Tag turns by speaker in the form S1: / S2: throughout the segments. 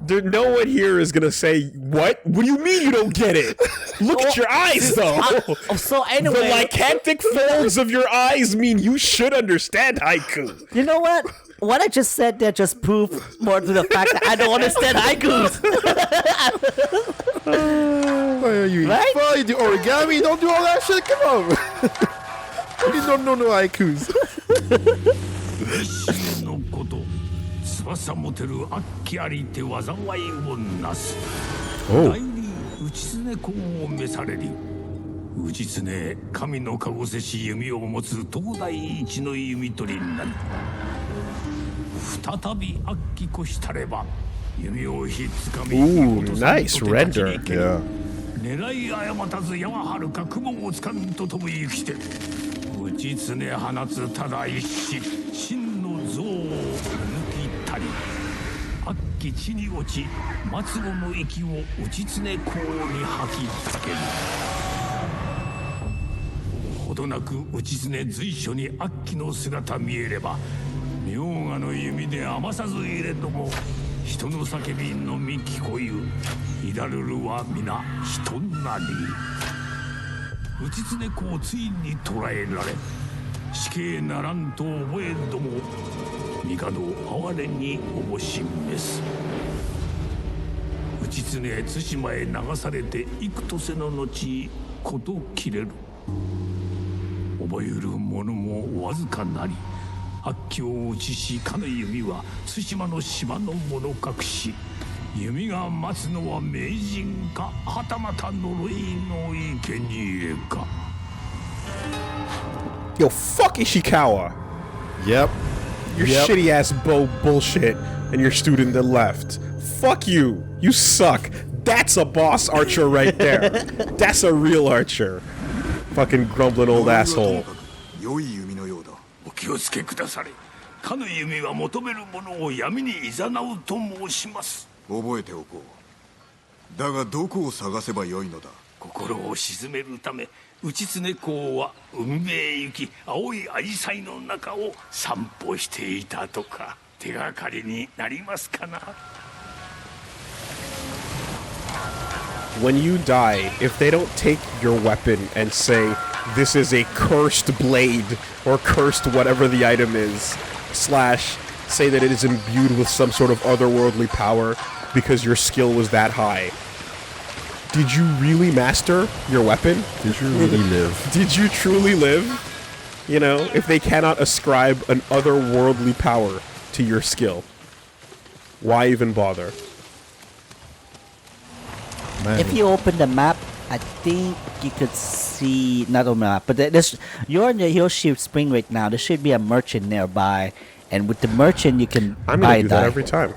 S1: No one here is gonna say, what? What do you mean you don't get it? Look at your eyes, though.
S2: So anyway,
S1: the lycanthropic folds of your eyes mean you should understand haiku.
S2: You know what? What I just said there just proved more to the fact that I don't understand haikus.
S3: Right? Well, you do origami, don't do all that shit. Come on. You don't know no haikus.
S4: 翼持てる悪鬼ありて災いをなす。
S1: Oh.
S4: 代理内常公を召されり。内常神のかごせし弓を持つ東大一の弓取りになり。再び悪鬼こしたれば弓をひっつかみ。
S1: Ooh, nice render.
S3: Yeah.
S4: 狙い誤たず山はるか雲をつかんと飛ぶ行きて。内常放つただ一子真の像を抜きたり。悪鬼地に落ち末後の息を内常公に吐きつける。ほどなく内常随所に悪鬼の姿見えれば明賀の弓で余さず入れども人の叫びのみ聞こゆ乱るるは皆人なり。内常公ついに捕らえられ死刑ならんと覚えども帝哀れにおぼしめす。内常対馬へ流されて幾とせの後事切れる。覚える者もわずかなり。悪鬼を打ちしかの弓は対馬の島の者隠し。弓が待つのは名人かはたまた呪いの生贄か。
S1: Yo, fuck Ishikawa.
S3: Yep.
S1: Your shitty ass bow bullshit and your student that left. Fuck you. You suck. That's a boss archer right there. That's a real archer. Fucking grumbling old asshole.
S4: 良い弓のようだ。お気をつけくだされ。かの弓は求める者を闇に誘うと申します。覚えておこう。だがどこを探せばよいのだ。心を鎮めるため内常公は運命行き青い紫陽花の中を散歩していたとか。手がかりになりますかな。
S1: When you die, if they don't take your weapon and say, this is a cursed blade, or cursed whatever the item is, slash, say that it is imbued with some sort of otherworldly power because your skill was that high. Did you really master your weapon?
S3: Did you really live?
S1: Did you truly live? You know, if they cannot ascribe an otherworldly power to your skill, why even bother?
S3: Man.
S2: If you open the map, I think you could see not on the map, but there's you're in the Hiroshima Spring right now. There should be a merchant nearby, and with the merchant you can
S1: I'm
S2: buy
S1: gonna do that every time.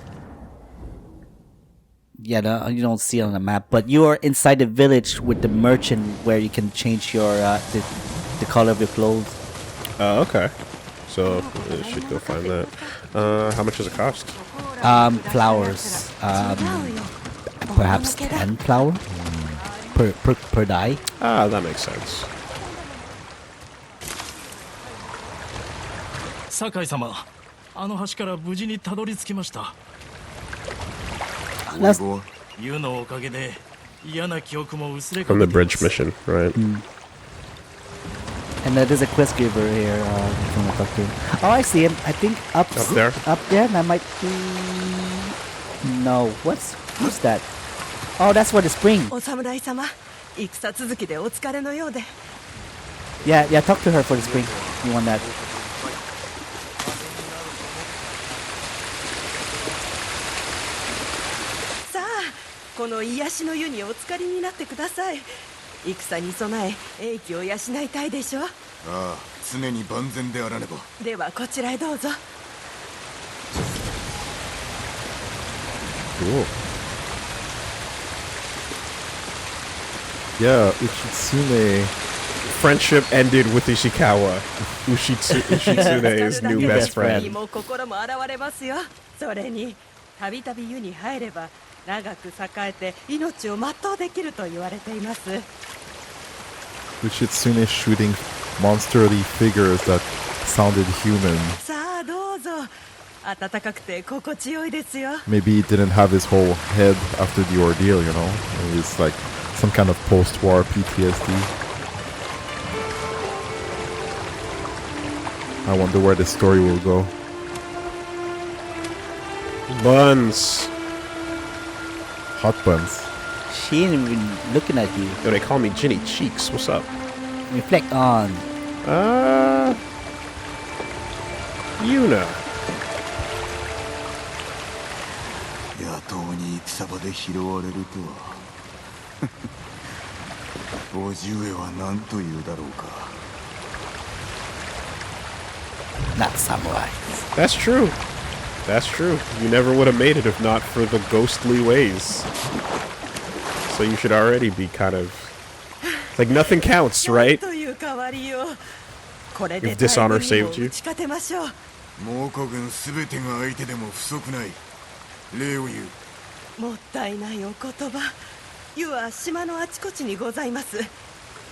S2: Yeah, no, you don't see it on the map, but you are inside the village with the merchant where you can change your the color of your clothes.
S1: Okay. So I should go find that. How much does it cost?
S2: Flowers. Perhaps 10 flower per die.
S1: Ah, that makes sense.
S5: 酒井様、あの橋から無事にたどり着きました。ユのおかげで嫌な記憶も薄れか
S1: From
S5: け
S1: the
S5: ていま
S1: bridge
S5: す。
S1: mission, right?
S2: And there's a quest giver here. If you want to talk to him. Oh, I see him. I think up
S1: there?
S2: Up there. That might be. No. Who's that? Oh, that's for the spring.
S6: お侍様、戦続きでお疲れのようで。
S2: Yeah, talk to her for the spring. You want that?
S6: さあ、この癒しの湯にお浸かりになってください。戦に備え、英気を養いたいでしょ。あ
S4: あ、常に万全であらねば。
S6: ではこちらへどうぞ。
S3: Cool. Yeah, Uchitsune.
S1: Friendship ended with Ishikawa. Ushitsune's new
S2: New
S1: best
S2: best friend.
S1: friend.
S6: 身も心も現れますよ。それに、たびたび湯に入れば長く栄えて命を全うできると言われています。
S3: Uchitsune shooting monsterly figures that sounded human.
S6: さあどうぞ。暖かくて心地よいですよ。
S3: Maybe he didn't have his whole head after the ordeal, you know? It's like some kind of post-war PTSD. I wonder where this story will go.
S1: Buns.
S3: Hot buns.
S2: She ain't even looking at you.
S1: Yo, they call me Ginny Cheeks. What's up?
S2: Reflect on.
S1: Yuna.
S7: 野党に戦場で拾われるとは叔父上は何と言うだろうか。
S2: Not samurai.
S1: That's true. That's true. You never would have made it if not for the ghostly ways. So you should already be kind of... Like, nothing counts, right?
S6: という代わりよ。これで
S1: If dishonor saved you.
S6: 打ち勝てましょう。
S7: 猛虎軍すべてが相手でも不足ない。礼を言う。
S6: もったいないお言葉。湯は島のあちこちにございます。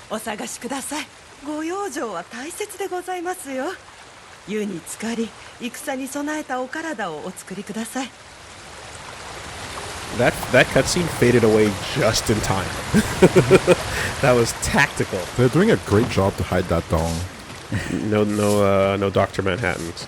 S6: お探しください。ご養生は大切でございますよ。湯に浸かり、戦に備えたお体をお作りください。
S1: That cutscene faded away just in time. That was tactical.
S3: They're doing a great job to hide that dong.
S1: No Dr. Manhattans.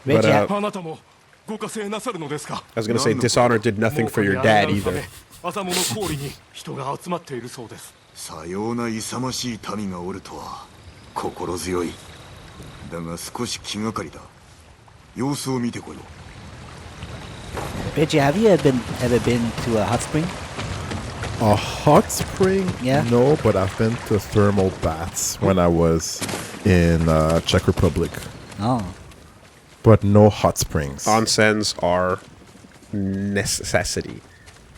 S1: But,
S2: Reggie,
S5: あなたもご加勢なさるのですか。
S1: I was gonna say Dishonor did nothing for your dad either.
S5: 朝物氷に人が集まっているそうです。
S7: さような勇ましい民がおるとは心強い。だが少し気がかりだ。様子を見てこよう。
S2: Reggie, have you ever been to a hot spring?
S3: A hot spring?
S2: Yeah.
S3: No, but I've been to thermal baths when I was in Czech Republic.
S2: Oh.
S3: But no hot springs.
S1: Onsens are necessity.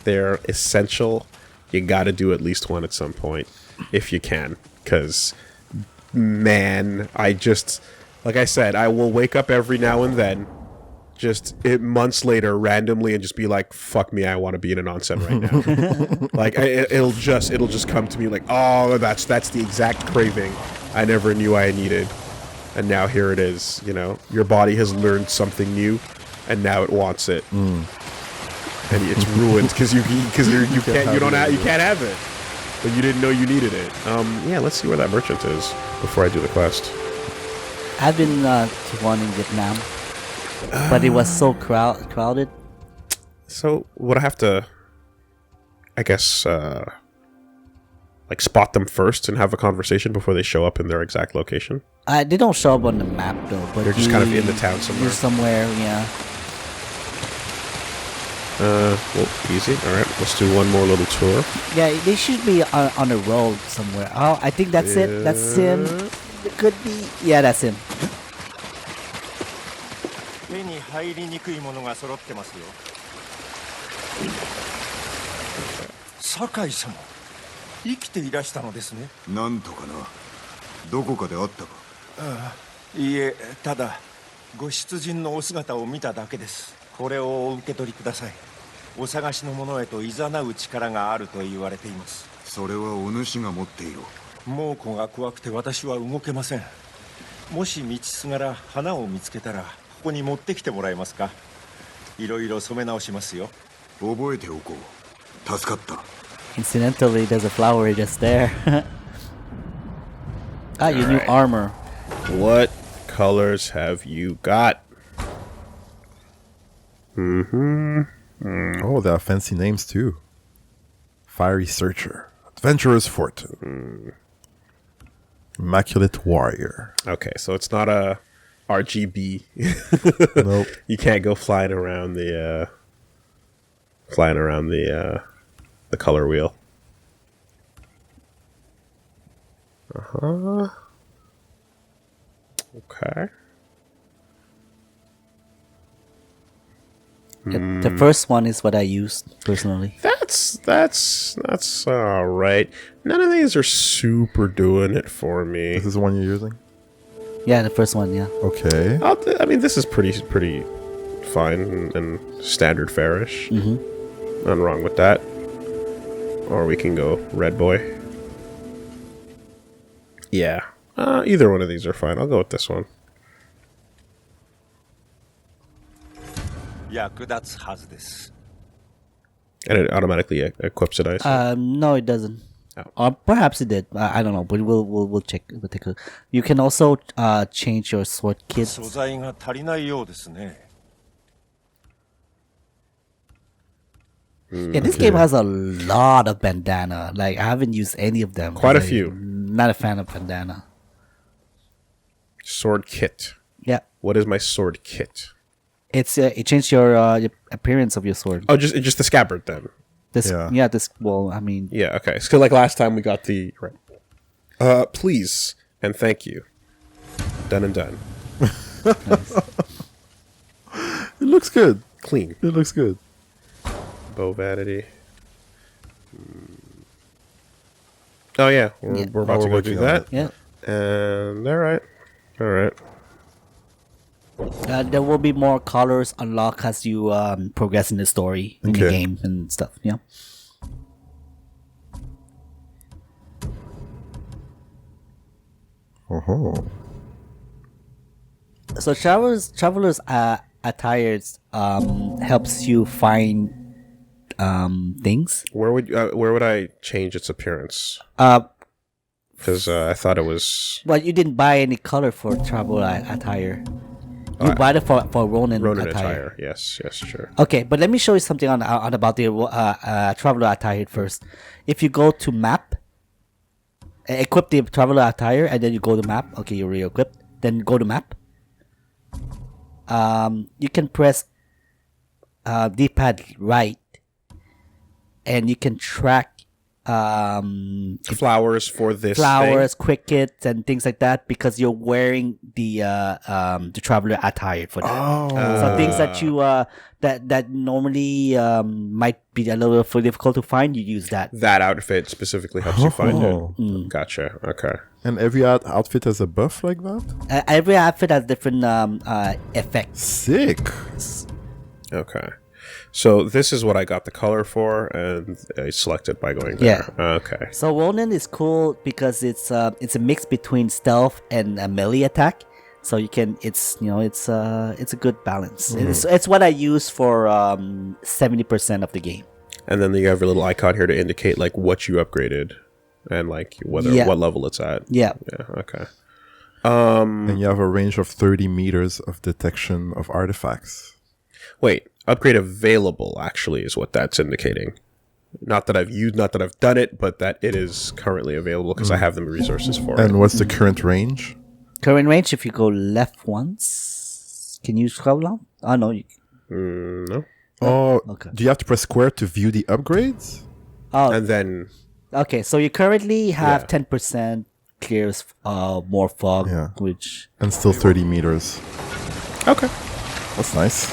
S1: They're essential. You gotta do at least one at some point, if you can. Because, man, like I said, I will wake up every now and then, months later, randomly, and just be like, fuck me, I want to be in an onsen right now. Like, it'll just come to me like, oh, that's the exact craving I never knew I needed. And now here it is, you know. Your body has learned something new, and now it wants it. And it's ruined because you can't have it. But you didn't know you needed it. Yeah, let's see where that merchant is before I do the quest.
S2: I've been to one in Vietnam, but it was so crowded.
S1: So would I have to, I guess, like spot them first and have a conversation before they show up in their exact location?
S2: They don't show up on the map though, but
S1: They're just kind of in the town somewhere.
S2: You're somewhere, yeah.
S1: Well, easy. All right, let's do one more little tour.
S2: Yeah, they should be on a road somewhere. Oh, I think that's it. That's him. It could be. Yeah, that's him.
S8: 手に入りにくいものが揃ってますよ。酒井様、生きていらしたのですね。
S7: なんとかな。どこかで会ったか。
S8: いいえ、ただご出陣のお姿を見ただけです。これをお受け取りください。お探しの者へと誘う力があると言われています。
S7: それはお主が持っていろ。
S8: 猛虎が怖くて私は動けません。もし道すがら花を見つけたらここに持ってきてもらえますか。いろいろ染め直しますよ。
S7: 覚えておこう。助かった。
S2: Incidentally, there's a flower just there. Your new armor.
S1: What colors have you got?
S3: Oh, they have fancy names too. Fiery Searcher. Adventurer's Fortune. Immaculate Warrior.
S1: Okay, so it's not a RGB.
S3: Nope.
S1: You can't go flying around the color wheel. Okay.
S2: The first one is what I used personally.
S1: That's all right. None of these are super doing it for me.
S3: This is the one you're using?
S2: Yeah, the first one, yeah.
S3: Okay.
S1: I mean, this is pretty fine and standard fairish. Nothing wrong with that. Or we can go red boy. Yeah. Either one of these are fine. I'll go with this one.
S8: 役立つはずです。
S1: And it automatically equips it, I assume.
S2: No, it doesn't.
S1: Oh.
S2: Or perhaps it did. I don't know, but we'll check. We'll take a look. You can also change your sword kit.
S8: 素材が足りないようですね。
S2: Yeah, this game has a lot of bandana. Like, I haven't used any of them.
S1: Quite a
S2: 'cause
S1: few.
S2: I'm not a fan of bandana.
S1: Sword kit.
S2: Yeah.
S1: What is my sword kit?
S2: It changed your appearance of your sword.
S1: Oh, just the scabbard then.
S2: This,
S3: Yeah.
S2: well, I mean,
S1: Yeah, okay. So like last time we got the right. Please and thank you. Done and done.
S3: It looks good.
S1: Clean.
S3: It looks good.
S1: Bow vanity. Oh yeah, we're about to go do
S3: working on
S1: that.
S3: it.
S2: yeah.
S1: And all right.
S2: There will be more colors unlocked as you progress in the story in the
S3: Okay.
S2: game and stuff. Yeah.
S3: Oh.
S2: So travelers attires helps you find things.
S1: Where would I change its appearance? Because I thought it was
S2: Well, you didn't buy any color for travel attire. You bought it for Ronin attire.
S1: Yes, sure.
S2: Okay, but let me show you something on about the traveler attire first. If you go to map, equip the traveler attire, and then you go to map. Okay, you're re-equipped. Then go to map. You can press D-pad right, and you can track
S1: Flowers for this
S2: flowers,
S1: thing?
S2: crickets, and things like that because you're wearing the traveler attire for that.
S3: Oh.
S2: So things that you that normally might be a little bit difficult to find, you use that.
S1: That outfit specifically helps you find
S3: Oh.
S1: it. Gotcha. Okay.
S3: And every outfit has a buff like that?
S2: Every outfit has different effects.
S3: Sick.
S1: Okay. So this is what I got the color for, and I selected by going there. Okay.
S2: So Ronin is cool because it's a mix between stealth and a melee attack. So you can it's a good balance. It's what I use for 70% of the game.
S1: And then you have your little icon here to indicate like what you upgraded and like what level it's at.
S2: Yeah.
S1: Yeah. Okay.
S3: And you have a range of 30 meters of detection of artifacts.
S1: Wait, upgrade available actually is what that's indicating. Not that I've done it, but that it is currently available because I have the resources for it.
S3: And what's the current range?
S2: Current range, if you go left once, can you scroll down? Oh no.
S1: No.
S3: Oh,
S2: Okay.
S3: do you have to press square to view the upgrades?
S2: Oh,
S1: And then
S2: okay. So you currently have
S1: Yeah.
S2: 10% clears more fog,
S3: Yeah.
S2: which
S3: And still 30 meters.
S1: okay.
S3: That's nice.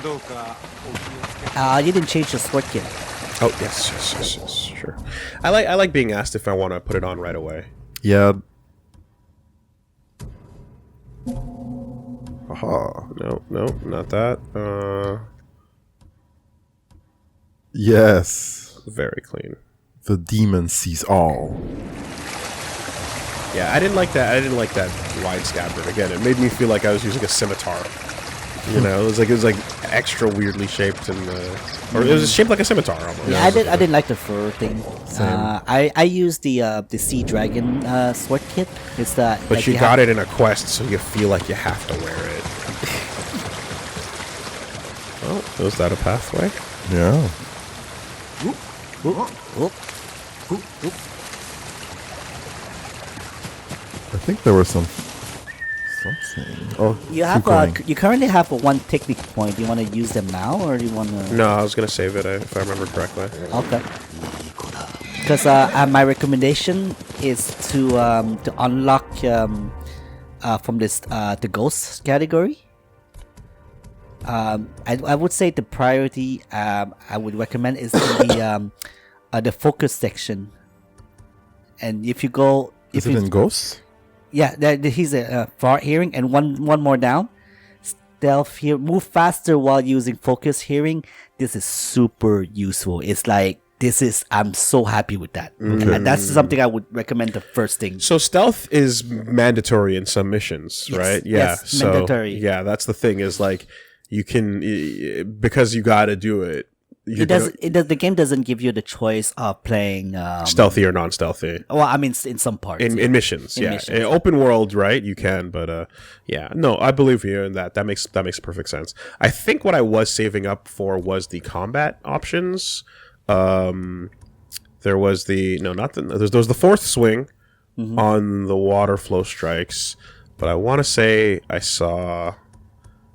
S8: どうかお気をつけ
S2: you didn't change the sword kit.
S1: Oh yes, sure. I like being asked if I want to put it on right away.
S3: Yeah. Aha.
S1: No, not that.
S3: Yes.
S1: Very clean.
S3: The demon sees all.
S1: Yeah, I didn't like that. I didn't like that wide scabbard. Again, it made me feel like I was using a scimitar. You know, it was like extra weirdly shaped and or it was shaped like a scimitar almost.
S2: Yeah, I didn't like the fur thing. I used the sea dragon sword kit. It's the
S1: But you got it in a quest, so you feel like you have to wear it. Oh, was that a pathway?
S3: Yeah. I think there was something. Oh,
S2: You
S3: keep
S2: have
S3: going.
S2: you currently have one technique point. Do you want to use them now, or do you want to?
S1: No, I was gonna save it if I remember correctly.
S2: Okay. Because my recommendation is to unlock from this the ghost category. I would say the priority I would recommend is the focus section. And if you go,
S3: Is it in Ghosts?
S2: yeah, he's a far hearing, and one more down. Stealth here, move faster while using focus hearing. This is super useful. It's like I'm so happy with that, and that's something I would recommend. The first thing.
S1: So stealth is mandatory in some missions,
S2: Yes,
S1: right? Yeah,
S2: yes,
S1: so,
S2: mandatory.
S1: Yeah, that's the thing is like you can because you got to do it.
S2: The game doesn't give you the choice of playing
S1: stealthy or non-stealthy.
S2: Well, I mean, in some parts,
S1: in missions,
S2: In
S1: yeah.
S2: missions.
S1: In open world, right? You can, but yeah. No, I believe you in that. That makes perfect sense. I think what I was saving up for was the combat options. There was there was the fourth swing on the water flow strikes, but I want to say I saw.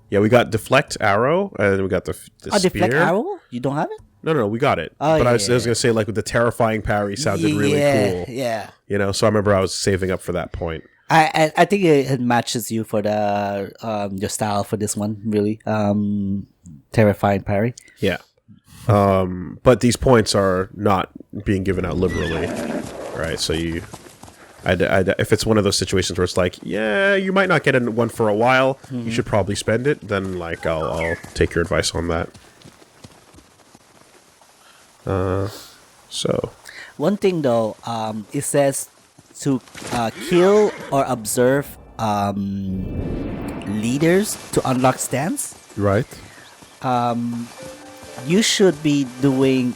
S1: Yeah, we got deflect arrow, and we got the spear.
S2: deflect arrow? You don't have it?
S1: No, we got it.
S2: Oh,
S1: but
S2: yeah,
S1: I was gonna say like with the terrifying parry sounded really cool.
S2: Yeah.
S1: You know, so I remember I was saving up for that point.
S2: I think it matches you for the your style for this one, really. Terrifying parry.
S1: Yeah. But these points are not being given out liberally, right? So if it's one of those situations where it's like, yeah, you might not get one for a while, you should probably spend it, then like I'll take your advice on that. So
S2: One thing though, it says to kill or observe leaders to unlock stands.
S3: Right.
S2: You should be doing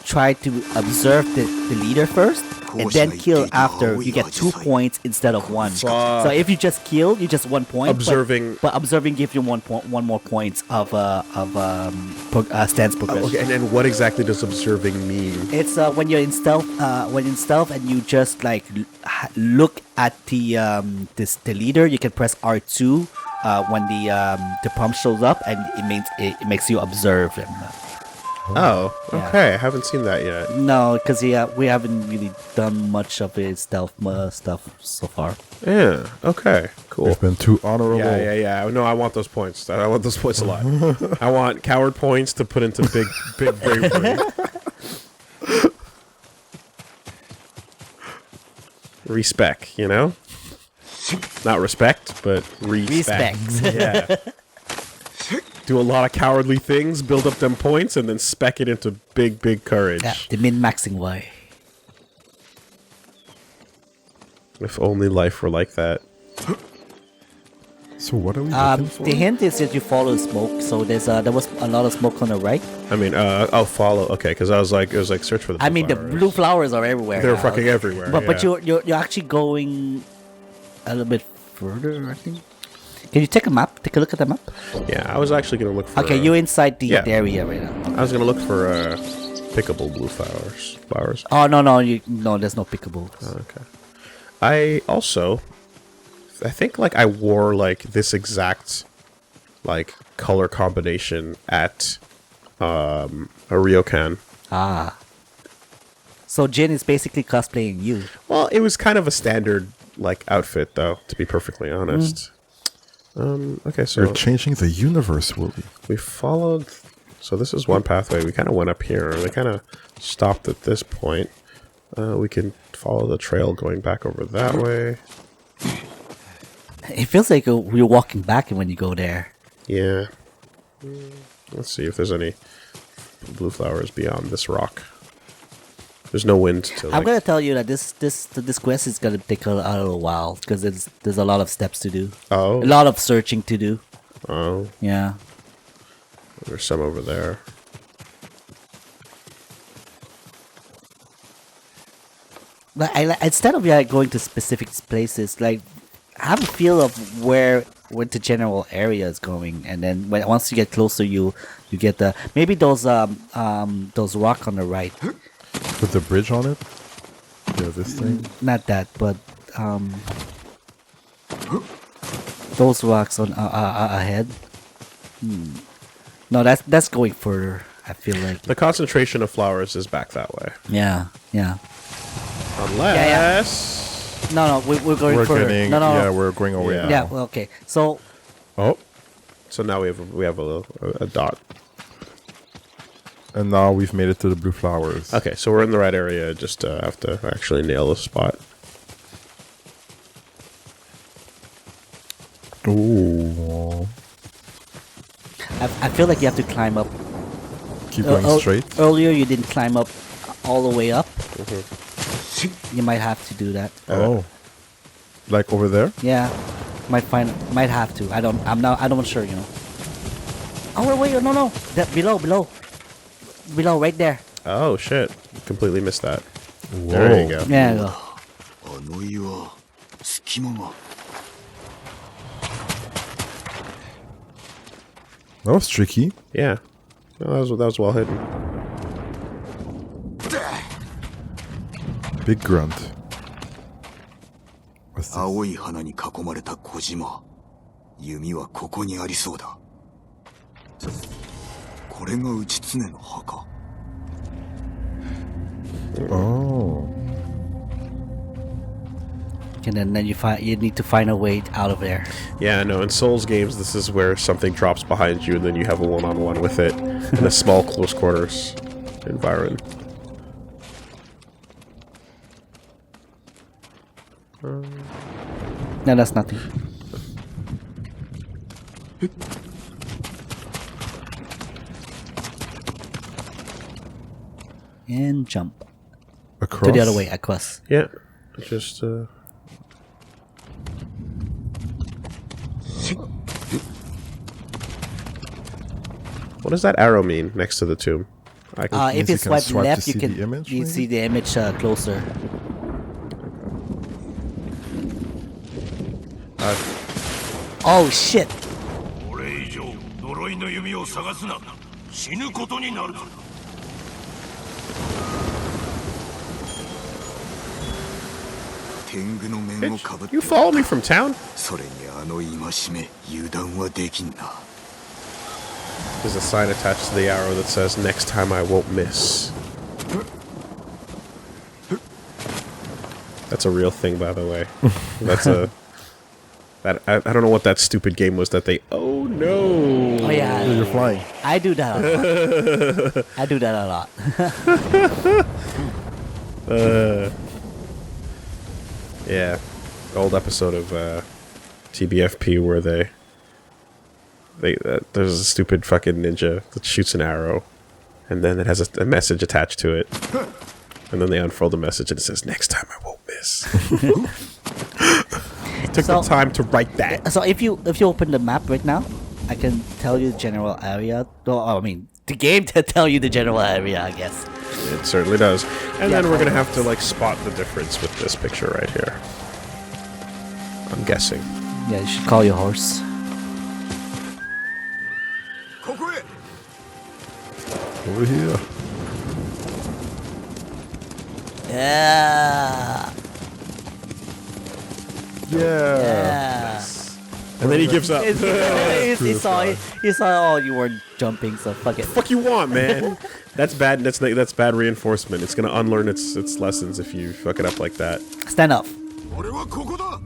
S2: try to observe the leader first and then kill after. You get 2 points instead of 1. So if you just kill, you just 1 point.
S1: Observing,
S2: but observing gives you one more points of stance progression.
S1: okay, and what exactly does observing mean?
S2: It's when you're in stealth. When in stealth, and you just like look at the leader. You can press R2 when the prompt shows up, and it makes you observe him.
S1: Oh,
S2: Yeah.
S1: okay. I haven't seen that yet.
S2: No, because we haven't really done much of his stealth stuff so far.
S1: Yeah. Okay. Cool.
S3: We've been too honorable.
S1: Yeah. No, I want those points. I want those points a lot. I want coward points to put into big bravery. Respect, you know? Not respect, but respect. Yeah. Do a lot of cowardly things, build up them points, and then spec it into big courage.
S2: Yeah, the min-maxing way.
S1: If only life were like that.
S3: So what are we looking for?
S2: The hint is that you follow smoke, so there was a lot of smoke on the right.
S1: I mean, I'll follow. Okay, because it was like search for the.
S2: I mean, the blue flowers are everywhere.
S1: They're
S2: now.
S1: fucking everywhere.
S2: But
S1: yeah.
S2: you're actually going a little bit further, I think. Can you take a map? Take a look at the map.
S1: Yeah, I was actually gonna look for.
S2: Okay, you're inside the
S1: yeah.
S2: area right now. Okay.
S1: I was gonna look for pickable blue flowers.
S2: Oh no, there's no pickable.
S1: Okay. I think like I wore like this exact like color combination at a ryokan.
S2: Ah. So Jin is basically cosplaying you.
S1: Well, it was kind of a standard like outfit though, to be perfectly honest. Okay, so
S3: You're changing the universe, Woolie.
S1: we followed. So this is one pathway. We kind of went up here. We kind of stopped at this point. We can follow the trail going back over that way.
S2: It feels like you're walking back when you go there.
S1: Yeah. Let's see if there's any blue flowers beyond this rock. There's no wind to like...
S2: I'm gonna tell you that this quest is gonna take a little while because there's a lot of steps to do.
S1: Oh.
S2: A lot of searching to do.
S1: Oh.
S2: Yeah.
S1: There's some over there.
S2: But instead of going to specific places, like have a feel of where the general area is going, and then once you get closer, you get the maybe those rock on the right.
S3: With the bridge on it? Yeah, this thing?
S2: Not that, but those rocks on ahead. No, that's going further. I feel like.
S1: The concentration of flowers is back that way.
S2: Yeah.
S1: Unless...
S2: No, we're going
S3: We're
S2: further.
S3: getting,
S2: No.
S3: yeah, we're going away
S1: Yeah.
S3: now.
S2: Yeah. Well, okay. So
S1: Oh. So now we have a dot.
S3: And now we've made it to the blue flowers.
S1: Okay, so we're in the right area. Just have to actually nail the spot.
S3: Ooh.
S2: I feel like you have to climb up.
S3: Keep going straight.
S2: Earlier, you didn't climb up all the way up. You might have to do that.
S3: Oh. Like over there?
S2: Yeah, might have to. I'm not sure. Oh wait, no. That below, right there.
S1: Oh shit! Completely missed that. There you go.
S2: Yeah, go.
S7: あの岩隙間が
S3: That was tricky.
S1: Yeah, no, that was well hidden.
S3: Big grunt. What's this?
S7: 青い花に囲まれた小島弓はここにありそうだこれが内常の墓
S3: Oh.
S2: And then you need to find a way out of there.
S1: Yeah, no. In Souls games, this is where something drops behind you, and then you have a one-on-one with it in a small, close quarters environment.
S2: No, that's nothing. And jump
S3: Across.
S2: to the other way, across.
S1: Yeah, just What does that arrow mean next to the tomb? I can,
S2: If
S3: you
S2: you
S3: can
S2: swipe
S3: swipe to
S2: left,
S3: see
S2: you can
S3: the image,
S2: you
S3: maybe?
S2: see the image closer. Oh shit!
S4: これ以上呪いの弓を探すな死ぬことになるぞ
S7: 天狗の面をかぶって
S1: you follow me from town?
S7: それにあの戒め油断はできんな
S1: There's a sign attached to the arrow that says, "Next time I won't miss." That's a real thing, by the way. That's a. I don't know what that stupid game was that they. Oh no!
S2: Oh yeah,
S3: You're flying.
S2: I do that a lot. I do that a lot.
S1: Yeah, old episode of TBFP where there's a stupid fucking ninja that shoots an arrow, and then it has a message attached to it, and then they unfurl the message and it says, "Next time I won't miss." Took the time to write that.
S2: So if you open the map right now, I can tell you the general area. Oh, I mean, the game to tell you the general area, I guess.
S1: It certainly does. And
S2: Yeah,
S1: then we're gonna have to
S2: photos.
S1: like spot the difference with this picture right here. I'm guessing.
S2: Yeah, you should call your horse.
S8: ここへ
S3: Over here.
S2: Yeah.
S3: Yeah.
S1: And then he gives up.
S2: He saw oh you weren't jumping, so fuck it.
S1: Fuck you want, man? That's bad. That's bad reinforcement. It's gonna unlearn its lessons if you fuck it up like that.
S2: Stand up.
S7: 俺はここだ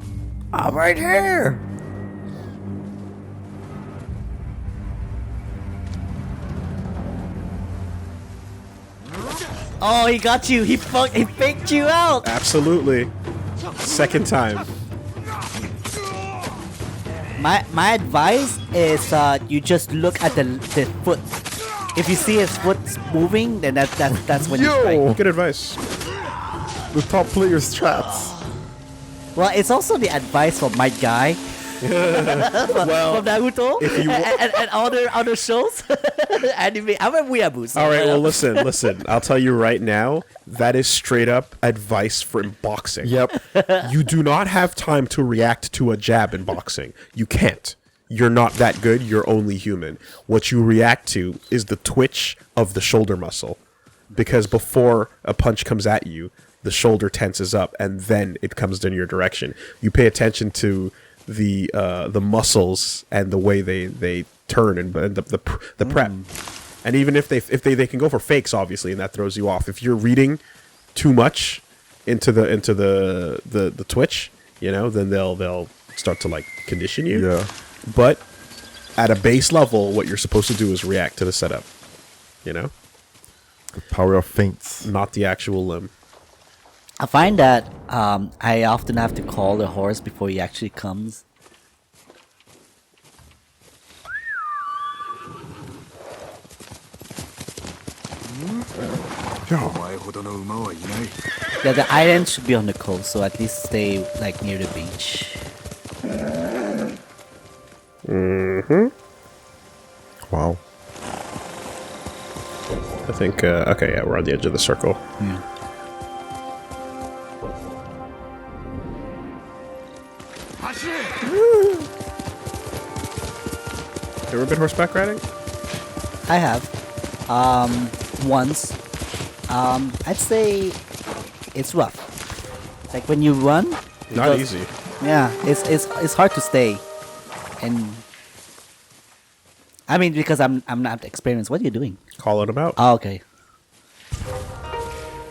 S2: I'm right here. Oh, he got you. He faked you out.
S1: Absolutely. Second time.
S2: My advice is you just look at the foot. If you see his foot moving, then that's when you strike.
S1: Good advice.
S3: The top player's traps.
S2: Well, it's also the advice from my guy. From Naruto
S1: if you-
S2: and other shows, anime. I'm a weeaboo. So
S1: All right. Well, listen. I'll tell you right now. That is straight up advice for boxing.
S3: Yep.
S1: You do not have time to react to a jab in boxing. You can't. You're not that good. You're only human. What you react to is the twitch of the shoulder muscle. Because before a punch comes at you, the shoulder tenses up and then it comes in your direction. You pay attention to the muscles and the way they turn and the prep. And even if they can go for fakes, obviously, and that throws you off. If you're reading too much into the twitch, you know, then they'll start to like condition you.
S3: Yeah.
S1: But at a base level, what you're supposed to do is react to the setup. You know,
S3: The power of feints.
S1: not the actual limb.
S2: I find that I often have to call the horse before he actually comes.
S3: Yeah.
S7: お前ほどの馬はいない
S2: Yeah, the island should be on the coast, so at least stay like near the beach.
S3: Wow.
S1: I think, okay, yeah, we're on the edge of the circle. You ever been horseback riding?
S2: I have. Once. I'd say it's rough. Like when you run.
S1: Not easy.
S2: Yeah, it's hard to stay. And I mean, because I'm not experienced. What are you doing?
S1: Calling them out.
S2: Oh, okay.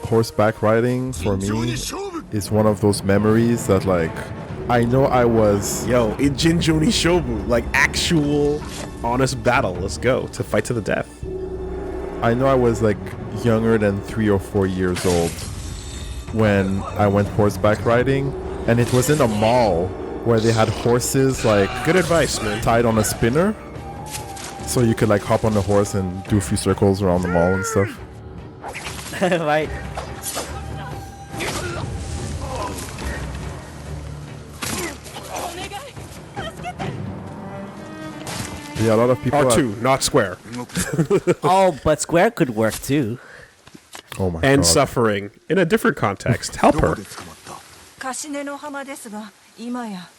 S3: Horseback riding for me is one of those memories that, like, I know I was.
S1: Yo, in Jinjuni Shobu, like actual honest battle. Let's go to fight to the death.
S3: I know I was like younger than 3 or 4 years old when I went horseback riding, and it was in a mall where they had horses like
S1: Good advice, man.
S3: tied on a spinner, so you could like hop on the horse and do a few circles around the mall and stuff.
S2: Right.
S3: Yeah, a lot of people.
S1: R2, not square.
S2: Oh, but square could work too.
S3: Oh my
S1: And
S3: god.
S1: suffering in a different context. Help her.
S6: カシネの浜ですが、今や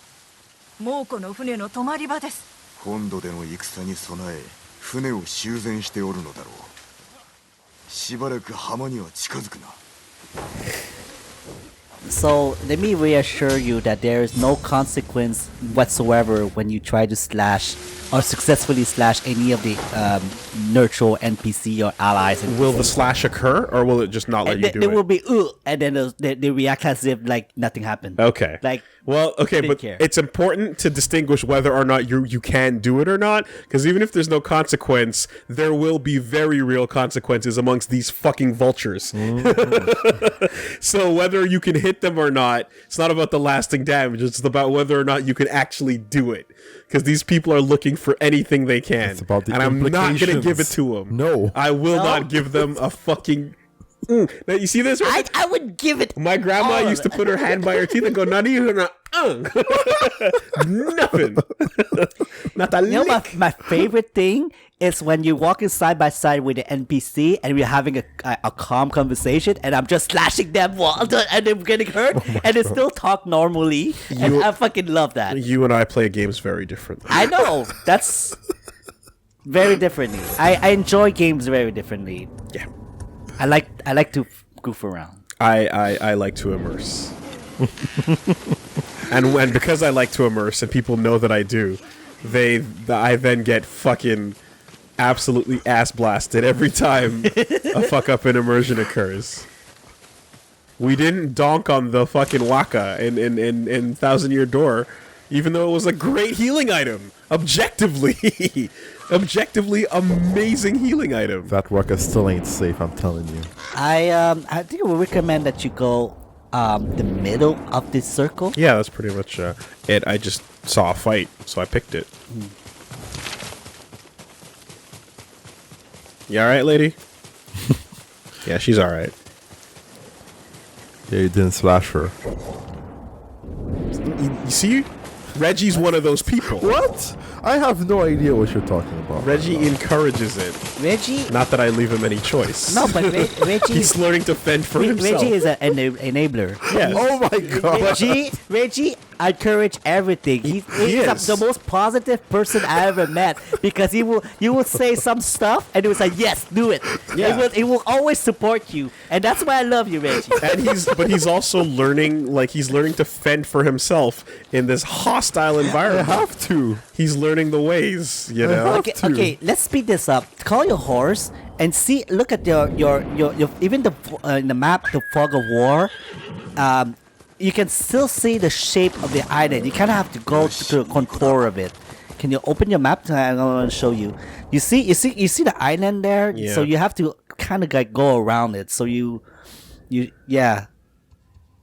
S6: 猛虎の船の止まり場です。
S7: 本土での戦に備え船を修繕しておるのだろう。しばらく浜には近づくな。
S2: So let me reassure you that there is no consequence whatsoever when you try to slash or successfully slash any of the neutral NPC or allies.
S1: Will the slash occur, or will it just not let you do
S2: There
S1: it?
S2: will be and then they react as if like nothing happened.
S1: Okay.
S2: Like,
S1: well, okay,
S2: didn't
S1: but
S2: care.
S1: it's important to distinguish whether or not you can do it or not, because even if there's no consequence, there will be very real consequences amongst these fucking vultures. So whether you can hit them or not, it's not about the lasting damage. It's about whether or not you can actually do it, because these people are looking for anything they can,
S3: It's about the
S1: and I'm not gonna give it
S3: implications.
S1: to them.
S3: No.
S1: I will not give them a fucking. Now you see this? Right?
S2: I would give it.
S1: My grandma
S2: all of
S1: used to put her hand by her teeth and go, not even a nothing. Not a
S2: You know,
S1: lick.
S2: my favorite thing is when you're walking side by side with the NPC and we're having a calm conversation and I'm just slashing them and they're getting hurt and they still talk normally. And I fucking love that.
S1: You and I play games very differently.
S2: I know. That's very differently. I enjoy games very differently.
S1: Yeah.
S2: I like to goof around.
S1: I like to immerse. and because I like to immerse and people know that I do, I then get fucking absolutely ass blasted every time a fuck up in immersion occurs. We didn't donk on the fucking waka in Thousand Year Door, even though it was a great healing item. Objectively. Objectively amazing healing item.
S3: That waka still ain't safe, I'm telling you.
S2: I think I would recommend that you go the middle of this circle.
S1: Yeah, that's pretty much it. I just saw a fight, so I picked it. You alright, lady? Yeah, she's alright.
S3: Yeah, you didn't slash her.
S1: You see? Reggie's one of those people.
S3: What? I have no idea what you're talking about.
S1: Reggie encourages it.
S2: Reggie.
S1: Not that I leave him any choice.
S2: No, but Reggie.
S1: He's learning to fend for himself.
S2: Reggie is an enabler.
S1: Yes.
S3: Oh my god.
S2: Reggie encourage everything. He's
S1: is.
S2: the most positive person I ever met because you will say some stuff and he was like, yes, do it.
S1: Yeah.
S2: He will always support you, and that's why I love you, Reggie.
S1: And he's also learning, like, he's learning to fend for himself in this hostile
S3: I
S1: environment.
S3: have to.
S1: He's learning the ways, you know.
S2: Okay, let's speed this up. Call your horse and see. Look at your even the in the map, the fog of war. You can still see the shape of the island. You kind of have to go to the contour of it. Can you open your map? I'm going to show you. You see the island there.
S1: Yeah.
S2: So you have to kind of like go around it. So yeah.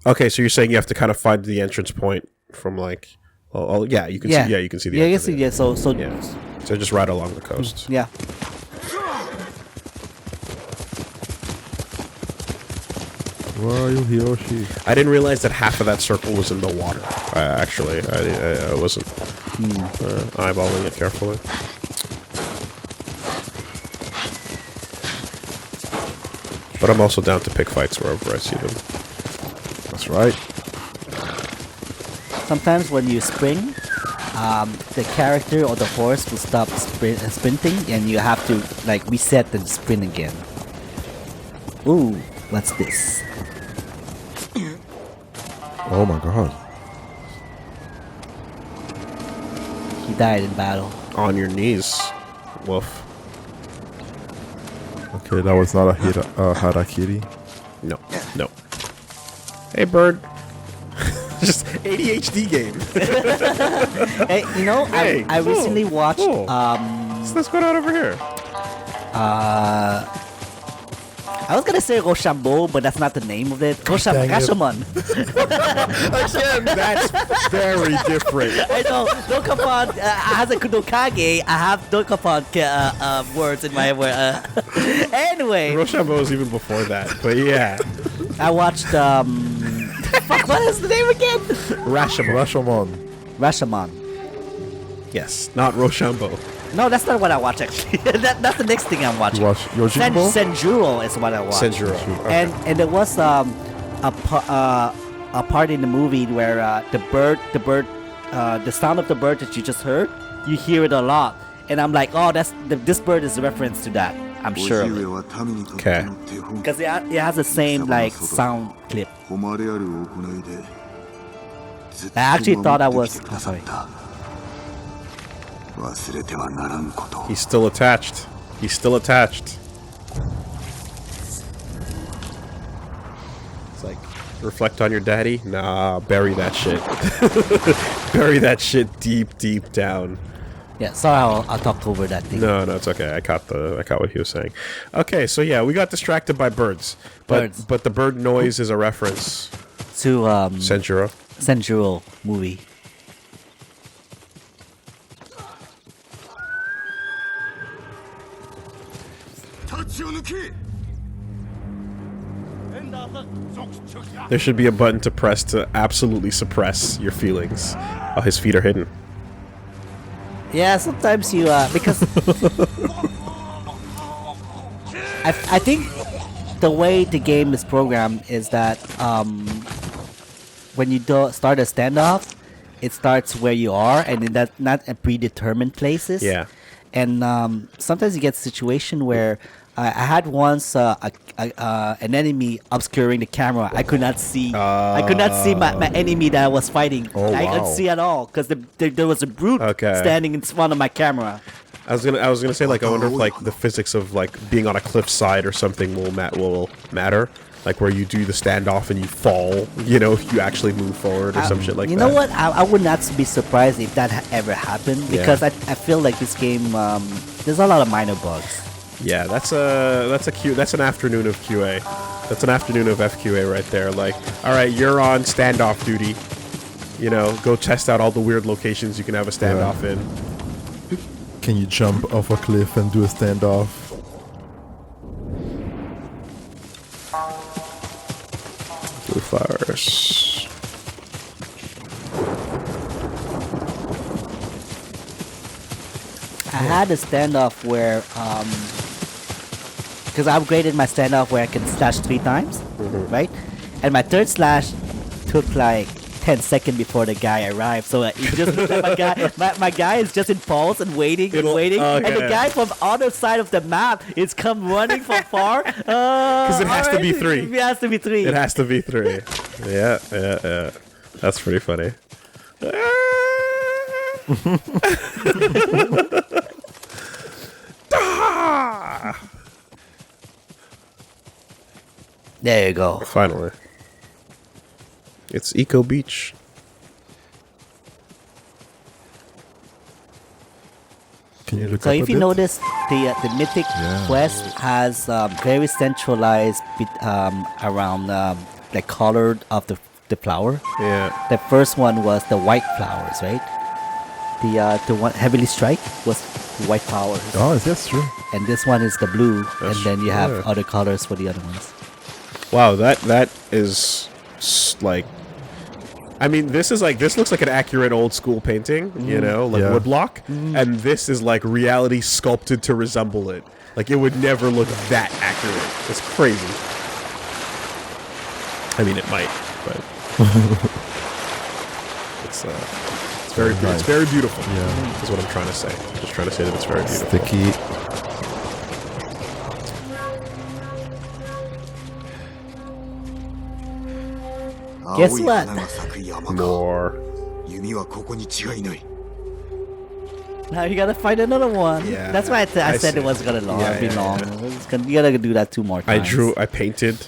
S1: Okay, so you're saying you have to kind of find the entrance point from like, oh yeah, you can see, yeah, you can see the
S2: you
S1: entrance.
S2: see, yeah. So
S1: Yeah. So just right along the coast.
S2: yeah.
S3: Where are you, Hiroshi?
S1: I didn't realize that half of that circle was in the water. Actually, I wasn't eyeballing it carefully. But I'm also down to pick fights wherever I see them.
S3: That's right.
S2: Sometimes when you sprint, the character or the horse will stop sprinting, and you have to like reset and sprint again. Ooh, what's this?
S3: Oh my god.
S2: He died in battle.
S1: On your knees. Woof.
S3: Okay, that was not a harakiri.
S1: No. Hey, bird. Just ADHD game.
S2: Hey, you know,
S1: Hey,
S2: I recently watched
S1: cool. So what's going on over here?
S2: I was gonna say Rochambeau, but that's not the name of it.
S3: Dang it.
S2: Rashomon.
S1: Again, that's very different.
S2: I know. Dokapon has a Kudokage. I have Dokapon words in my word. Anyway,
S1: Rochambeau was even before that, but yeah.
S2: I watched. Fuck, what is the name again?
S3: Rashomon.
S2: Rashomon.
S1: Yes, not Rochambeau.
S2: No, that's not what I watch actually. That's the next thing I'm watching.
S3: You watch Yojimbo?
S2: Senjuro is what I watched.
S1: Senjuro. Okay.
S2: And there was a part in the movie where the sound of the bird that you just heard, you hear it a lot, and I'm like, oh, this bird is a reference to that. I'm sure of it.
S1: Okay.
S2: Because it has the same like sound clip. I actually thought I was. Oh, sorry.
S1: He's still attached. He's still attached. It's like, reflect on your daddy? Nah, bury that shit. Bury that shit deep, deep down.
S2: Yeah, sorry, I talked over that thing.
S1: No, it's okay. I caught what he was saying. Okay, so yeah, we got distracted by birds. But the bird noise is a reference
S2: to
S1: Senjuro
S2: movie.
S1: There should be a button to press to absolutely suppress your feelings. Oh, his feet are hidden.
S2: Yeah, sometimes you because I think the way the game is programmed is that when you start a standoff, it starts where you are, and that's not a predetermined places.
S1: Yeah.
S2: And sometimes you get a situation where I had once an enemy obscuring the camera. I could not see. I could not see my enemy that I was fighting.
S3: Oh,
S2: I
S3: wow.
S2: couldn't see at all because there was a brute standing in front of my camera.
S1: I was gonna say, like, I wonder if like the physics of like being on a cliffside or something will matter. Like where you do the standoff and you fall, you actually move forward or some shit like that.
S2: You know what? I would not be surprised if that ever happened because I feel like this game there's a lot of minor bugs.
S1: Yeah, that's an afternoon of QA. That's an afternoon of FQA right there. Like, all right, you're on standoff duty. Go test out all the weird locations you can have a standoff in.
S3: Can you jump off a cliff and do a standoff?
S1: Blue flowers.
S2: I had a standoff where because I upgraded my standoff where I can slash 3 times, right? And my third slash took like 10 seconds before the guy arrived. So it just my guy is just in pause and waiting and waiting.
S1: Okay.
S2: And the guy from other side of the map is come running from far. Because
S1: it has to be 3.
S2: It has to be 3.
S1: It has to be 3. Yeah. That's pretty funny.
S2: There you go.
S1: Finally. It's Eco Beach.
S3: Can you look
S2: So
S3: up
S2: if
S3: a
S2: you
S3: bit?
S2: notice, the Mythic Quest has very centralized around the color of the flower.
S1: Yeah.
S2: The first one was the white flowers, right? The one heavily strike was the white flowers,
S3: Oh, yes, true.
S2: and this one is the blue,
S1: That's
S2: and then you have
S1: true.
S2: other colors for the other ones.
S1: Wow, that is like, I mean, this looks like an accurate old school painting, like
S3: Yeah.
S1: woodblock, and this is like reality sculpted to resemble it. Like, it would never look that accurate. It's crazy. I mean, it might, but it's very beautiful.
S3: Yeah.
S1: Is what I'm trying to say. Just trying to say that it's very beautiful.
S3: Sticky.
S2: Guess what?
S1: More.
S2: Now you gotta find another one.
S1: Yeah,
S2: That's why I said
S1: see.
S2: it wasn't gonna be
S1: Yeah,
S2: long.
S1: yeah.
S2: You gotta do that 2 more times.
S1: I painted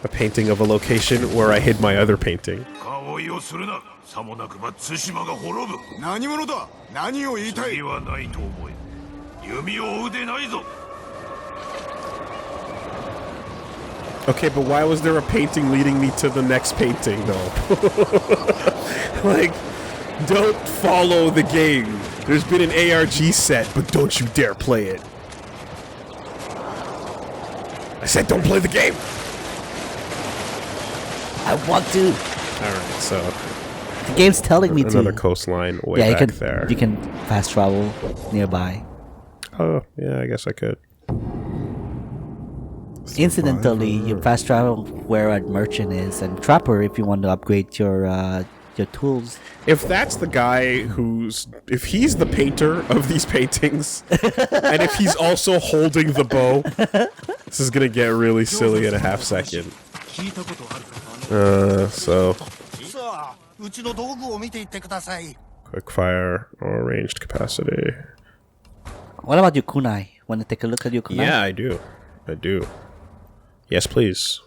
S1: a painting of a location where I hid my other painting.
S4: 顔をするな。さもなくば対馬が滅ぶ。
S7: 何者だ。何を言いたい。
S4: 次はないと思え。弓を追うでないぞ。
S1: Okay, but why was there a painting leading me to the next painting, though? Like, don't follow the game. There's been an ARG set, but don't you dare play it. I said don't play the game!
S2: I want to.
S1: Alright, so...
S2: The game's telling me to.
S1: Another coastline way
S2: Yeah,
S1: back there.
S2: you can fast travel nearby.
S1: Oh, yeah, I guess I could.
S2: Incidentally, you fast travel where a merchant is, and trapper if you want to upgrade your tools.
S1: If that's the guy if he's the painter of these paintings, and if he's also holding the bow, this is gonna get really silly in a half second. So... Quick fire or ranged capacity.
S2: What about your kunai? Want to take a look at your kunai?
S1: Yeah, I do. Yes, please.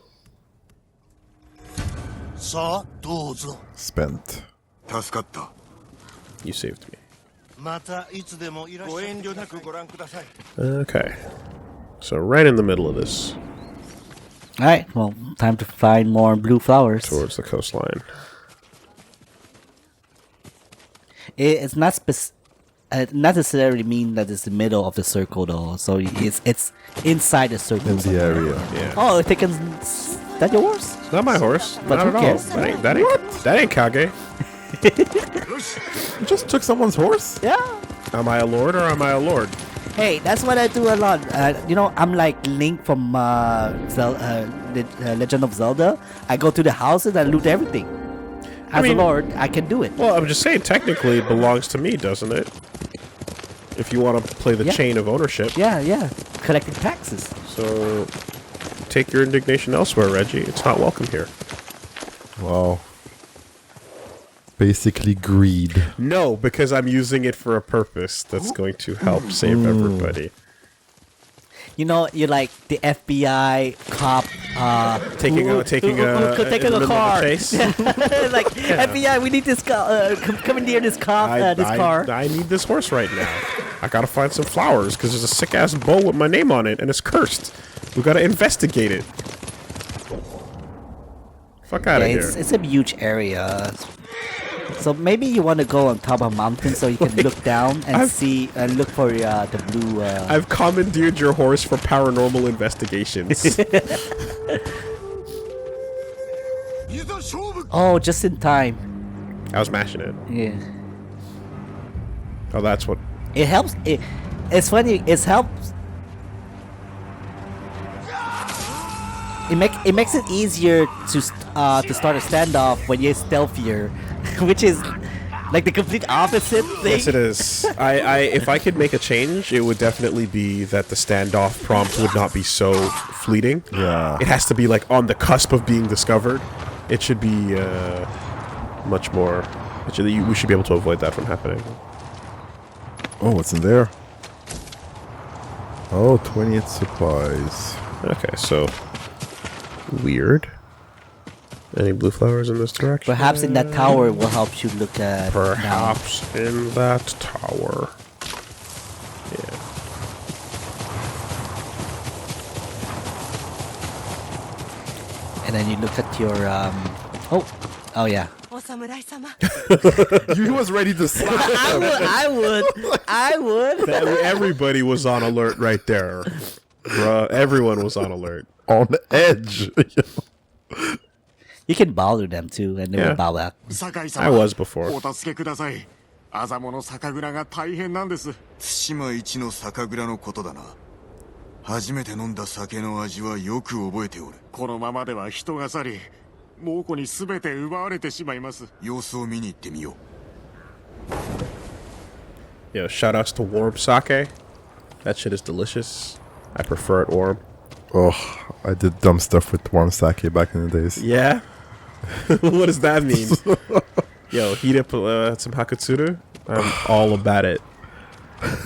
S3: Spent.
S1: You saved me.
S8: またいつでもいらっしゃい。ご遠慮なくご覧ください。
S1: Okay. So right in the middle of this,
S2: Alright, well, time to find more blue flowers.
S1: towards the coastline.
S2: It's not not necessarily mean that it's the middle of the circle though. So it's inside the circle.
S3: In the
S2: somewhere.
S3: area.
S1: Yeah.
S2: Oh, taking that your horse?
S1: It's not my horse.
S2: But
S1: not
S2: who
S1: at all.
S2: cares?
S1: That ain't Kage.
S3: You just took someone's horse?
S2: Yeah.
S1: Am I a lord or am I a lord?
S2: Hey, that's what I do a lot. I'm like Link from Legend of Zelda. I go to the houses and loot everything. As a lord, I can do it.
S1: Well, I'm just saying, technically, it belongs to me, doesn't it? If you want to play the chain of ownership.
S2: Yeah. Collecting taxes.
S1: So, take your indignation elsewhere, Reggie. It's not welcome here.
S3: Wow. Basically greed.
S1: No, because I'm using it for a purpose that's going to help save everybody.
S2: You know, you're like the FBI cop
S1: Taking a
S2: car.
S1: chase.
S2: Like FBI, we need this car. Commandeer this car. This car.
S1: I need this horse right now. I gotta find some flowers because there's a sick ass bow with my name on it and it's cursed. We gotta investigate it. Fuck out of here.
S2: It's a huge area. So maybe you want to go on top of a mountain so you can look down and see and look for the blue.
S1: I've commandeered your horse for paranormal investigations.
S2: Oh, just in time.
S1: I was mashing it.
S2: Yeah.
S1: Oh, that's what.
S2: It helps. It's funny. It helps. It makes it easier to start a standoff when you're stealthier, which is like the complete opposite thing.
S1: Yes, it is. If I could make a change, it would definitely be that the standoff prompt would not be so fleeting.
S3: Yeah.
S1: It has to be like on the cusp of being discovered. It should be much more. We should be able to avoid that from happening.
S3: Oh, what's in there? Oh, 28 supplies.
S1: Okay, so weird. Any blue flowers in this direction?
S2: Perhaps in that tower will help you look at.
S1: Perhaps in that tower. Yeah.
S2: And then you look at your oh yeah.
S6: お侍様
S3: You was ready to slap.
S2: I would.
S1: Everybody was on alert right there. Bruh, everyone was on alert.
S3: On the edge.
S2: You can bother them too, and they will bow back.
S1: I was before.
S7: お助けください。アザモの酒蔵が大変なんです。対馬一の酒蔵のことだな。初めて飲んだ酒の味はよく覚えておる。
S9: このままでは人が去り猛虎に全て奪われてしまいます。
S7: 様子を見に行ってみよう。
S1: Yo, shout outs to warm sake. That shit is delicious. I prefer it warm.
S3: Oh, I did dumb stuff with warm sake back in the days.
S1: Yeah? What does that mean? Yo, heat up some hakutsuru. I'm all about it.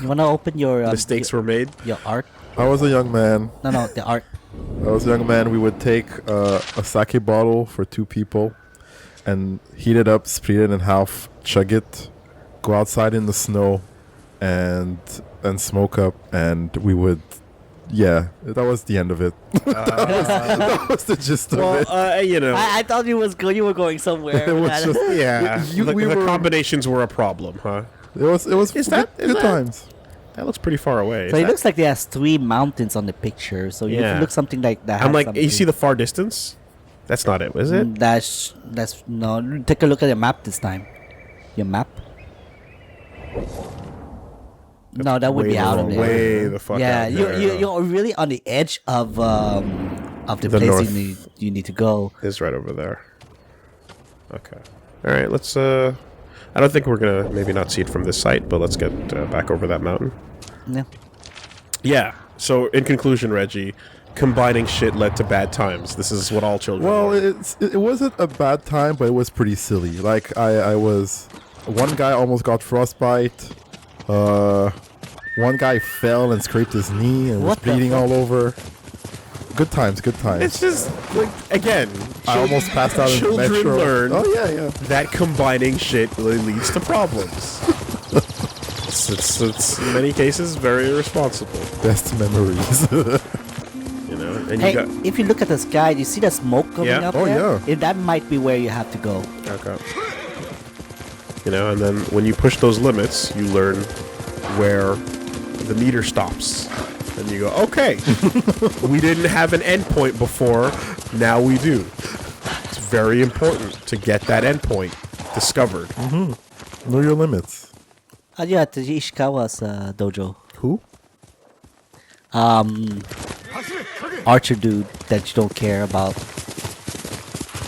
S2: You wanna open your
S1: Mistakes were made.
S2: your art?
S3: I was a young man.
S2: No, the art.
S3: I was a young man. We would take a sake bottle for 2 people and heat it up, split it in half, chug it, go outside in the snow, and smoke up. And we would, yeah, that was the end of it. That was the gist of it.
S1: You know.
S2: I thought you were going somewhere.
S3: It
S2: with
S3: was
S2: that.
S3: just,
S1: Yeah,
S3: we
S1: the
S3: were-
S1: combinations were a problem, huh?
S3: it was
S1: Is that-
S3: good
S1: is that-
S3: times.
S1: That looks pretty far away.
S2: So it looks like there's 3 mountains on the picture. So if
S1: Yeah.
S2: it looks something like that.
S1: I'm
S2: has
S1: like, you see
S2: something-
S1: the far distance? That's not it, is it?
S2: That's no. Take a look at your map this time. Your map. No, that would be out of there.
S1: Way the fuck
S2: Yeah,
S1: out there.
S2: you're really on the edge of the
S1: The
S2: place
S1: north.
S2: you need to go.
S1: It's right over there. Okay. All right, let's I don't think we're gonna maybe not see it from this site, but let's get back over that mountain.
S2: Yeah.
S1: Yeah. So in conclusion, Reggie, combining shit led to bad times. This is what all children.
S3: Well,
S1: learn.
S3: it wasn't a bad time, but it was pretty silly. Like I was, one guy almost got frostbite. One guy fell and scraped his knee and was
S2: What the
S3: bleeding
S2: fuck?
S3: all over. Good times, good times.
S1: It's just like again,
S3: I almost passed out in the
S1: children
S3: metro.
S1: learn
S3: Oh yeah.
S1: that combining shit really leads to problems. it's in many cases very irresponsible,
S3: Best memories.
S1: you know. And
S2: Hey,
S1: you got
S2: if you look at the sky, you see the smoke coming
S1: Yeah.
S2: up
S3: Oh,
S2: there?
S3: yeah.
S2: If that might be where you have to go.
S1: okay. You know, and then when you push those limits, you learn where the meter stops. And you go, okay, we didn't have an endpoint before, now we do. It's very important to get that endpoint discovered.
S3: Know your limits.
S2: You at the Ishikawa's dojo.
S3: Who?
S2: Archer dude that you don't care about.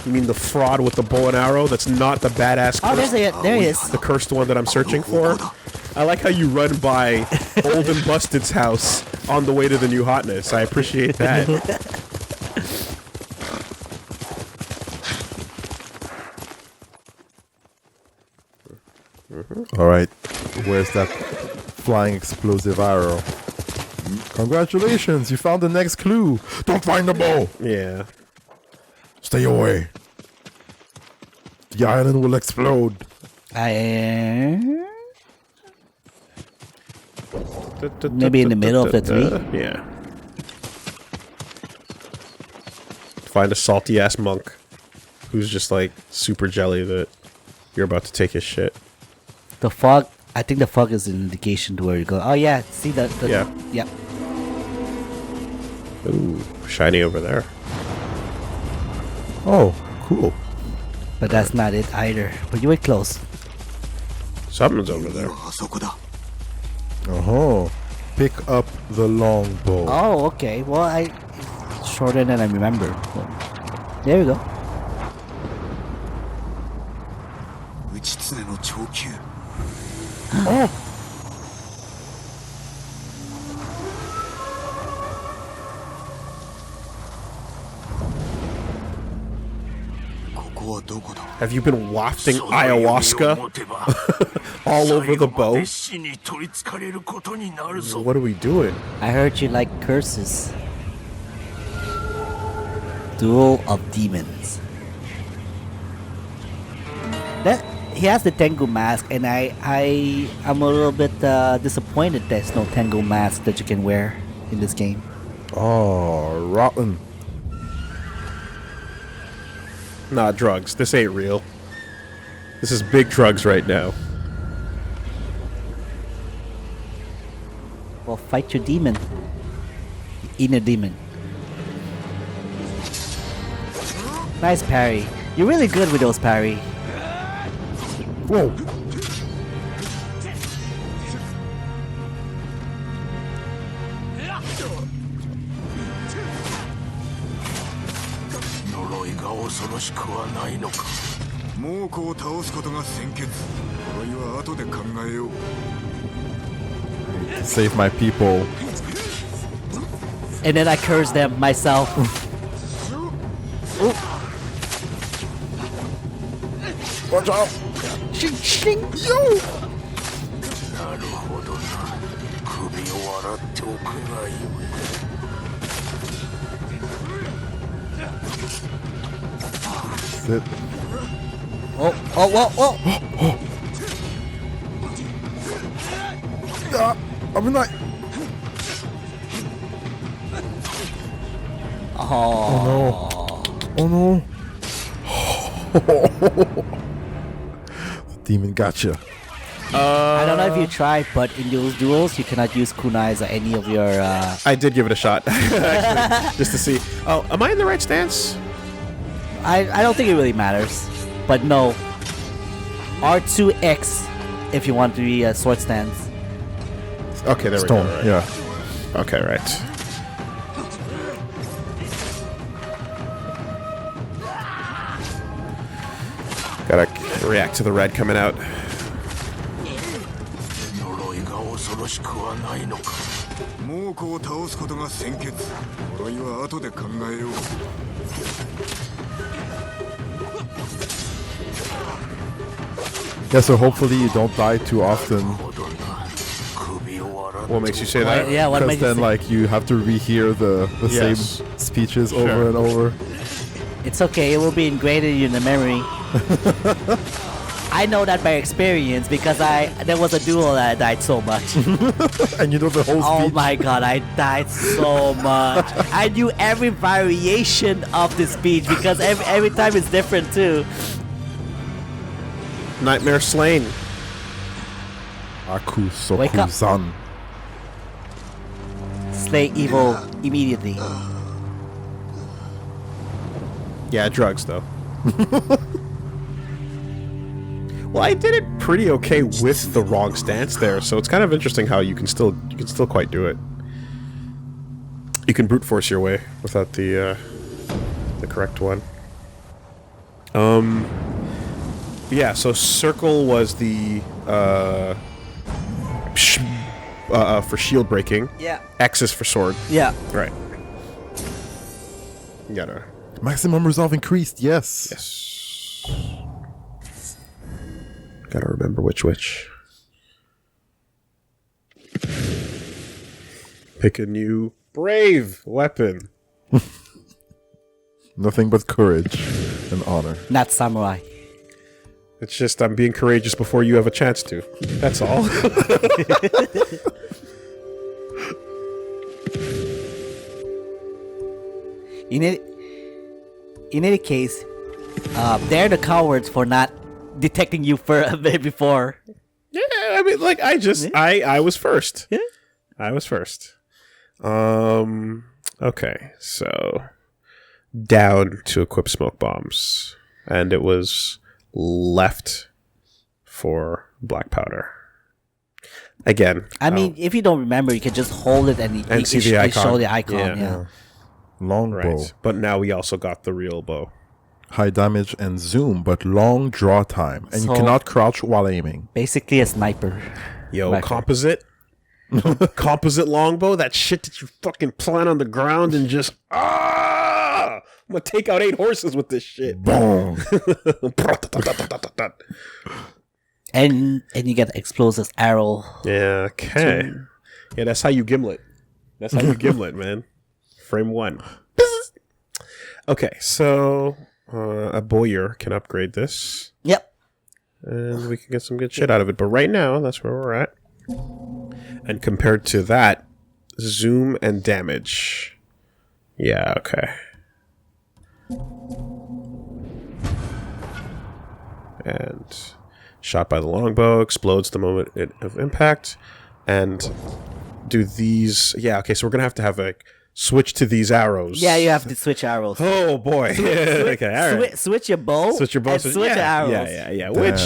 S1: You mean the fraud with the bow and arrow? That's not the badass
S2: Oh,
S1: cursed,
S2: there he is.
S1: the cursed one that I'm searching for? I like how you run by Old and Busted's house on the way to the new hotness. I appreciate that.
S3: All right. Where's that flying explosive arrow? Congratulations, you found the next clue. Don't find the bow.
S1: Yeah.
S3: Stay away. The island will explode.
S2: Maybe in the middle of the three?
S1: Yeah. Find a salty ass monk who's just like super jelly that you're about to take his shit.
S2: The fog. I think the fog is an indication to where you go. Oh yeah, see the
S1: Yeah.
S2: Yep.
S1: Ooh, shiny over there.
S3: Oh, cool.
S2: But that's not it either. But you were close.
S1: Something's over there.
S7: あそこだ。
S3: Oh, pick up the longbow.
S2: Oh, okay. Well, I shorter than I remember. Well, there we go.
S7: 打ち常の長球。 ここはどこだ。
S1: Have you been wafting ayahuasca all over the bow?
S4: 弟子に取りつかれることになるぞ。
S1: What are we doing?
S2: I heard you like curses. Duel of Demons. That he has the Tengu mask, and I'm a little bit disappointed there's no Tengu mask that you can wear in this game.
S3: Oh, rotten.
S1: Nah, drugs. This ain't real. This is big drugs right now.
S2: Well, fight your demon. Inner demon. Nice parry. You're really good with those parry.
S3: Whoa.
S4: 恐ろしくはないのか。
S7: 猛虎を倒すことが先決。呪いは後で考えよう。
S3: Save my people.
S2: And then I curse them myself.
S3: Watch out!
S2: Shing, shing.
S4: なるほどな。首を洗っておくがいい。
S3: Sit.
S2: Oh, oh, whoa, whoa.
S3: Ah, I'm not.
S2: Oh.
S3: Oh no. The demon gotcha.
S2: I don't know if you tried, but in those duels, you cannot use kunais or any of your.
S1: I did give it a shot, actually, just to see. Oh, am I in the right stance?
S2: I don't think it really matters, but no. R2X if you want to be a sword stance.
S1: Okay, there
S3: Stone.
S1: we go. Right.
S3: Yeah.
S1: Okay, right. Gotta react to the red coming out.
S4: 呪いが恐ろしくはないのか。
S7: 猛虎を倒すことが先決。呪いは後で考えよう。
S3: Yeah, so hopefully you don't die too often.
S1: What makes you say that?
S2: Yeah, what
S3: Because
S2: makes you
S3: then,
S2: say-
S3: like, you have to rehear the
S1: Yes.
S3: same speeches
S1: Sure.
S3: over and over.
S2: It's okay, it will be ingrained in the memory. I know that by experience because there was a duel that I died so much.
S3: And you know the whole
S2: Oh
S3: speech.
S2: my god, I died so much. I knew every variation of the speech because every time it's different too.
S1: Nightmare slain.
S3: Aku
S2: Wake up.
S3: Soku-san.
S2: Slay evil immediately.
S1: Yeah, drugs though. Well, I did it pretty okay with the wrong stance there, so it's kind of interesting how you can still quite do it. You can brute force your way without the correct one. Yeah, so circle was the for shield breaking.
S2: Yeah.
S1: X is for sword.
S2: Yeah.
S1: Right. You gotta.
S3: Maximum resolve increased, yes.
S1: Yes. Gotta remember which. Pick a new brave weapon.
S3: Nothing but courage and honor.
S2: Not samurai.
S1: It's just I'm being courageous before you have a chance to. That's all.
S2: In any case, they're the cowards for not detecting you before.
S1: Yeah, I mean, like I was first.
S2: Yeah.
S1: I was first. Okay, so down to equip smoke bombs, and it was left for black powder. Again,
S2: I mean, if you don't remember, you can just hold it and
S1: see the icon.
S2: show the icon.
S1: Yeah.
S2: Yeah.
S3: Longbow.
S1: right. But now we also got the real bow.
S3: High damage and zoom, but long draw time. And you
S2: So-
S3: cannot crouch while aiming.
S2: Basically a sniper.
S1: Yo,
S2: Rifle.
S1: composite. Composite longbow, that shit that you fucking plant on the ground and just I'm gonna take out 8 horses with this shit.
S3: Boom.
S2: And you get explosive arrow.
S1: Yeah, okay. Yeah, that's how you gimlet. That's how you gimlet, man. Frame 1. Okay, so a bowyer can upgrade this.
S2: Yep.
S1: And we can get some good shit out of it. But right now, that's where we're at. And compared to that, zoom and damage. Yeah, okay. And shot by the longbow, explodes the moment of impact. And do these... Yeah, okay, so we're going to have like switch to these arrows.
S2: Yeah, you have to switch arrows.
S1: Oh, boy. Okay, all right.
S2: Switch your bow.
S1: Switch your bow.
S2: And switch your arrows.
S1: Yeah.
S3: Damn.
S1: Which,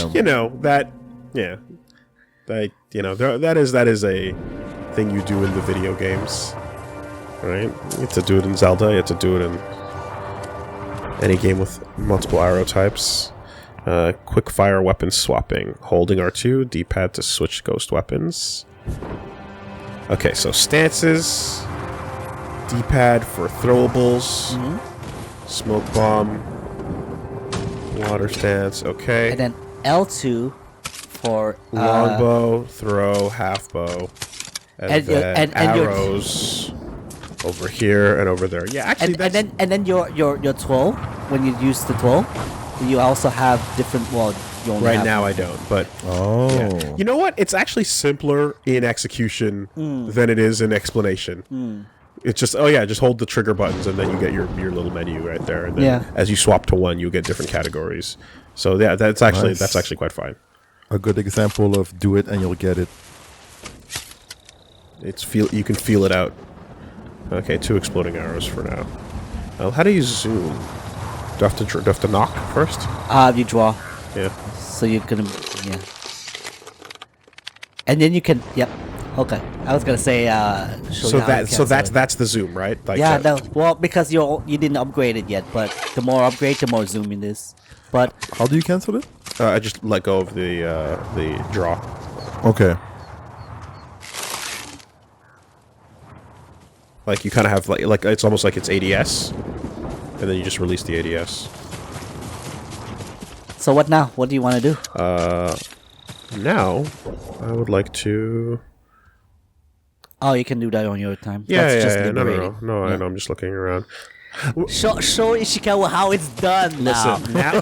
S1: that is a thing you do in the video games, right? You have to do it in Zelda. You have to do it in Any game with multiple arrow types. Quick fire weapon swapping. Holding R2, D-pad to switch ghost weapons. Okay, so stances. D-pad for throwables. Smoke bomb. Water stance, okay.
S2: And then L2 for
S1: longbow, throw, half bow, and then arrows over here and over there. Yeah, actually,
S2: and then your 12 when you use the 12, you also have different. Well, you only
S1: right
S2: have
S1: now I don't, but yeah. You know what? It's actually simpler in execution than it is in explanation. It's just just hold the trigger buttons and then you get your little menu right there. And then as you swap to one, you get different categories. So yeah, that's actually quite fine.
S3: A good example of do it and you'll get it.
S1: You can feel it out. Okay, 2 exploding arrows for now. How do you zoom? Do I have to knock first?
S2: You draw.
S1: Yeah.
S2: So you're gonna and then you can Okay, I was gonna say.
S1: That's the zoom, right? Like
S2: well, because you didn't upgrade it yet, but the more upgrade, the more zoom it is. But
S3: how do you cancel it?
S1: I just let go of the draw.
S3: Okay.
S1: Like you kind of have like it's almost like it's ADS, and then you just release the ADS.
S2: So what now? What do you want to do?
S1: Now I would like to.
S2: Oh, you can do that on your time.
S1: Yeah, no. I'm just looking around.
S2: Show Ishikawa how it's done now.
S1: Listen, now